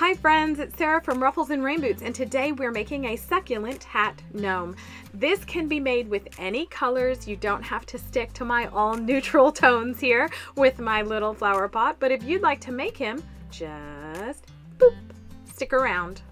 Hi friends, it's Sarah from Ruffles and Rain Boots, and today we're making a succulent hat gnome. This can be made with any colors. You don't have to stick to my all neutral tones here with my little flower pot, but if you'd like to make him, just boop, stick around.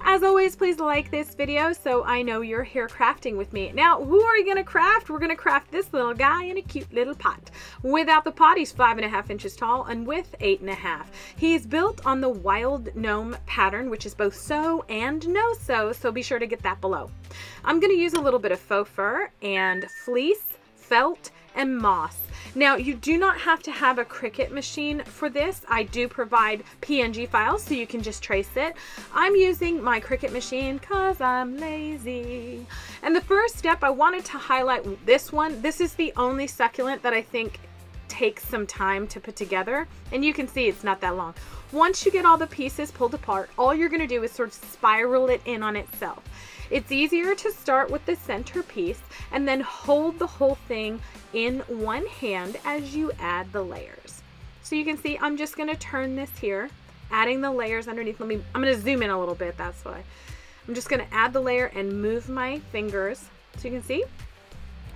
As always, please like this video so I know you're here crafting with me. Now, who are you gonna craft? We're gonna craft this little guy in a cute little pot. Without the pot, he's 5.5 inches tall and with 8.5. He's built on the wild gnome pattern, which is both sew and no sew, so be sure to get that below. I'm gonna use a little bit of faux fur and fleece, felt, and moss. Now, you do not have to have a Cricut machine for this. I do provide PNG files so you can just trace it. I'm using my Cricut machine because I'm lazy. And the first step, I wanted to highlight this one. This is the only succulent that I think takes some time to put together. And you can see it's not that long. Once you get all the pieces pulled apart, all you're going to do is sort of spiral it in on itself. It's easier to start with the center piece and then hold the whole thing in one hand as you add the layers. So you can see I'm just going to turn this here, adding the layers underneath. I'm going to zoom in a little bit, that's why. I'm just going to add the layer and move my fingers so you can see.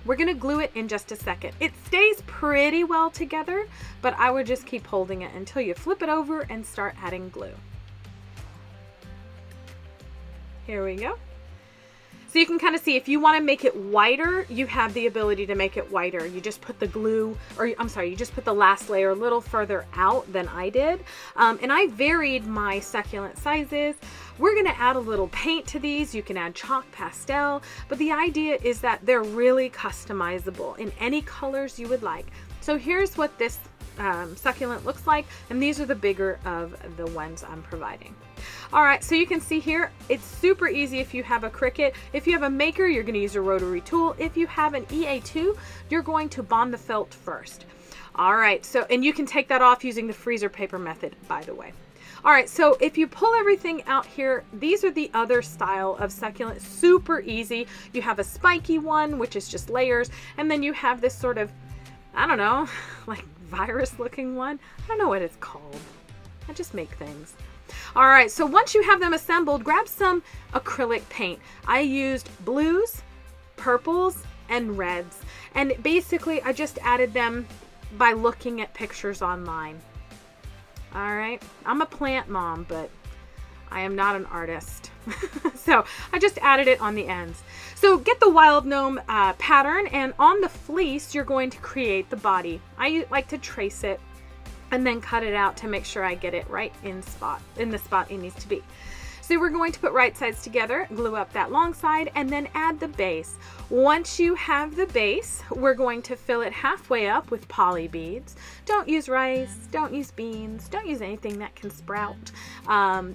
We're going to glue it in just a second. It stays pretty well together, but I would just keep holding it until you flip it over and start adding glue. Here we go. So you can kind of see if you want to make it whiter, you have the ability to make it whiter. You just put the glue, or I'm sorry, you just put the last layer a little further out than I did. And I varied my succulent sizes. We're going to add a little paint to these. You can add chalk, pastel, but the idea is that they're really customizable in any colors you would like. So here's what this succulent looks like, and these are the bigger of the ones I'm providing. All right, so you can see here, it's super easy if you have a Cricut. If you have a maker, you're going to use a rotary tool. If you have an EA2, you're going to bond the felt first. All right, so, and you can take that off using the freezer paper method, by the way. All right, so if you pull everything out here, these are the other style of succulent, super easy. You have a spiky one, which is just layers, and then you have this sort of, I don't know, like virus looking one. I don't know what it's called. I just make things. All right, so once you have them assembled, grab some acrylic paint. I used blues, purples, and reds. And basically, I just added them by looking at pictures online. All right, I'm a plant mom, but I am not an artist. So I just added it on the ends. So get the wild gnome pattern, and on the fleece, you're going to create the body. I like to trace it and then cut it out to make sure I get it right in the spot it needs to be. So we're going to put right sides together, glue up that long side, and then add the base. Once you have the base, we're going to fill it halfway up with poly beads. Don't use rice, don't use beans, don't use anything that can sprout.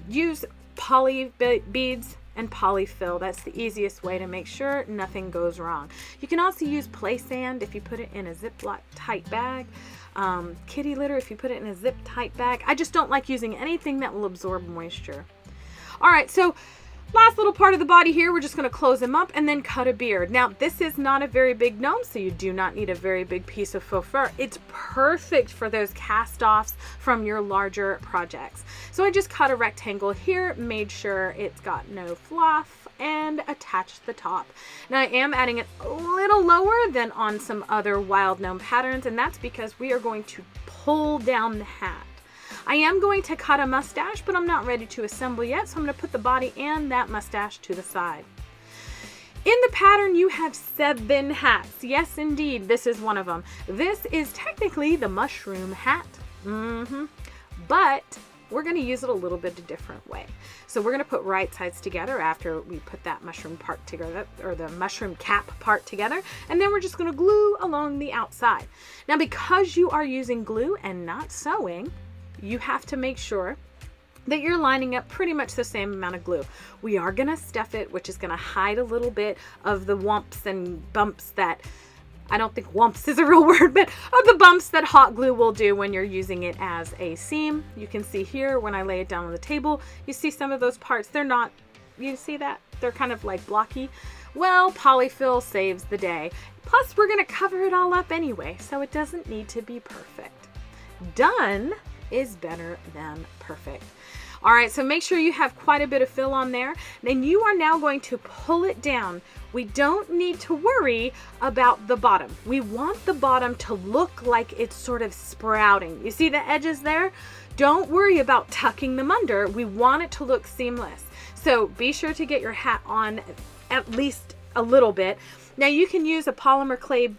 Use poly beads and polyfill. That's the easiest way to make sure nothing goes wrong. You can also use play sand if you put it in a Ziploc tight bag. Kitty litter if you put it in a zip tight bag. I just don't like using anything that will absorb moisture. All right, so last little part of the body here, we're just going to close him up and then cut a beard. Now, this is not a very big gnome, so you do not need a very big piece of faux fur. It's perfect for those cast-offs from your larger projects. So I just cut a rectangle here, made sure it's got no fluff, and attached the top. Now, I am adding it a little lower than on some other wild gnome patterns, and that's because we are going to pull down the hat. I am going to cut a mustache, but I'm not ready to assemble yet, so I'm going to put the body and that mustache to the side. In the pattern, you have 7 hats. Yes, indeed, this is one of them. This is technically the mushroom hat, but we're going to use it a little bit a different way. So we're going to put right sides together after we put that mushroom part together, or the mushroom cap part together, and then we're just going to glue along the outside. Now, because you are using glue and not sewing, you have to make sure that you're lining up pretty much the same amount of glue. We are going to stuff it, which is going to hide a little bit of the wumps and bumps that, I don't think wumps is a real word, but of the bumps that hot glue will do when you're using it as a seam. You can see here when I lay it down on the table, you see some of those parts, they're not, you see that? They're kind of like blocky. Well, polyfill saves the day. Plus, we're going to cover it all up anyway, so it doesn't need to be perfect. Done is better than perfect. All right, so make sure you have quite a bit of fill on there. Then you are now going to pull it down. We don't need to worry about the bottom. We want the bottom to look like it's sort of sprouting. You see the edges there? Don't worry about tucking them under. We want it to look seamless. So be sure to get your hat on at least a little bit. Now you can use a polymer clay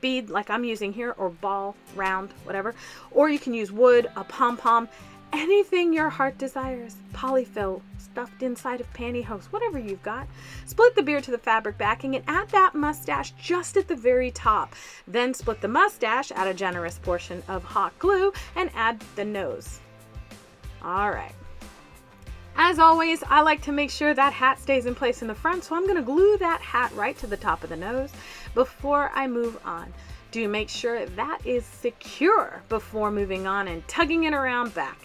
bead like I'm using here, or ball, round, whatever. Or you can use wood, a pom-pom, anything your heart desires. Polyfill stuffed inside of pantyhose, whatever you've got. Split the beard to the fabric backing and add that mustache just at the very top. Then split the mustache, add a generous portion of hot glue, and add the nose. All right. As always, I like to make sure that hat stays in place in the front, so I'm going to glue that hat right to the top of the nose before I move on. Do make sure that is secure before moving on and tugging it around back.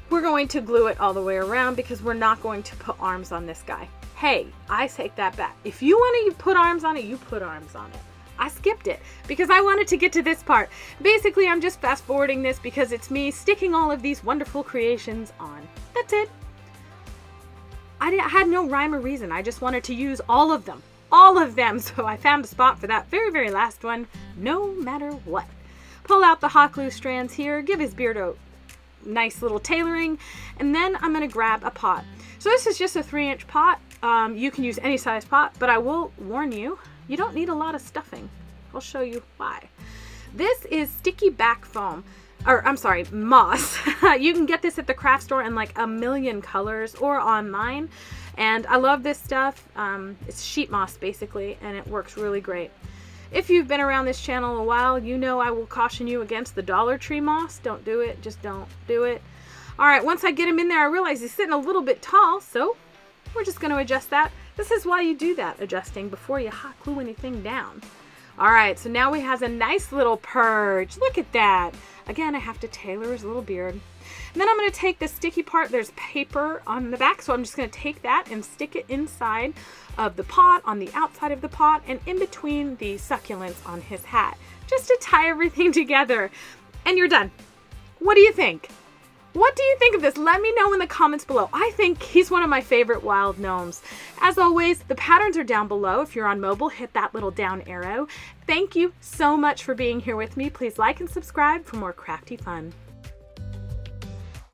We're going to glue it all the way around because we're not going to put arms on this guy. Hey, I take that back. If you want to put arms on it, you put arms on it. I skipped it because I wanted to get to this part. Basically, I'm just fast forwarding this because it's me sticking all of these wonderful creations on. That's it. I had no rhyme or reason. I just wanted to use all of them. All of them. So I found a spot for that very, very last one, no matter what. Pull out the hot glue strands here. Give his beard a nice little tailoring. And then I'm going to grab a pot. So this is just a 3-inch pot. You can use any size pot, but I will warn you, you don't need a lot of stuffing. I'll show you why. This is sticky back foam. Or I'm sorry, moss. You can get this at the craft store in like a million colors or online. And I love this stuff. It's sheet moss basically, and it works really great. If you've been around this channel a while, you know I will caution you against the Dollar Tree moss. Don't do it, just don't do it. All right, once I get him in there, I realize he's sitting a little bit tall, so we're just gonna adjust that. This is why you do that adjusting before you hot glue anything down. All right, so now he has a nice little perch. Look at that. Again, I have to tailor his little beard. And then I'm going to take the sticky part. There's paper on the back, so I'm just going to take that and stick it inside of the pot, on the outside of the pot, and in between the succulents on his hat, just to tie everything together. And you're done. What do you think? What do you think of this? Let me know in the comments below. I think he's one of my favorite wild gnomes. As always, the patterns are down below. If you're on mobile, hit that little down arrow. Thank you so much for being here with me. Please like and subscribe for more crafty fun.